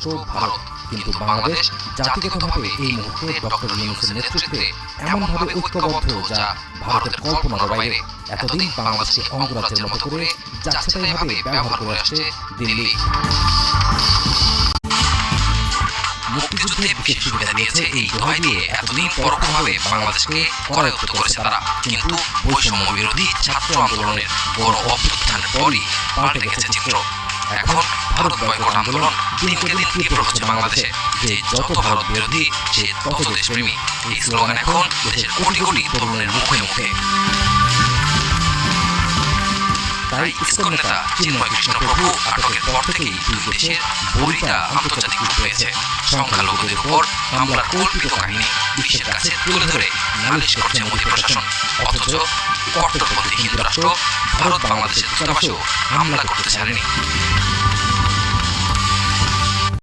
রাষ্ট্র ভারত। কিন্তু বাংলাদেশ জাতিগতভাবে এই মুহূর্তে ডক্টর ইউনূসের নেতৃত্বে এমনভাবে ঐক্যবদ্ধ যা ভারতের কল্পনার বাইরে। এতদিন বাংলাদেশকে অঙ্গরাজ্যের মতো করে যাচ্ছেতাইভাবে ব্যবহার করে আসছে দিল্লি। মুক্তিযুদ্ধে বিশেষ সুবিধা দিয়েছে এই দোহাই দিয়ে এতদিন পরোক্ষভাবে বাংলাদেশকে করায়ত্ত করেছে তারা। কিন্তু বৈষম্য বিরোধী ছাত্র আন্দোলনের বড় অভ্যুত্থানের পরই পাল্টে গেছে চিত্র। এখন ভারত বয়কট আন্দোলন দিনকে দিন তীব্র হচ্ছে বাংলাদেশে। যে যত ভারত বিরোধী সে তত দেশপ্রেমী, এই স্লোগান এখন দেশের কোটি কোটি তরুণের মুখে মুখে। তাই ইসকন নেতা চিন্ময় কৃষ্ণ প্রভু আটকের পর থেকেই দুই দেশের বৈরিতা আন্তর্জাতিক রূপ পেয়েছে। সংখ্যালঘুদের উপর হামলার কল্পিত কাহিনী বিশ্বের কাছে তুলে ধরে নালিশ করছে মোদী প্রশাসন। অথচ কর্তব্যপন্থী হিন্দু রাষ্ট্র ভারত বাংলাদেশের দূতাবাসেও হামলা করতে ছাড়েনি।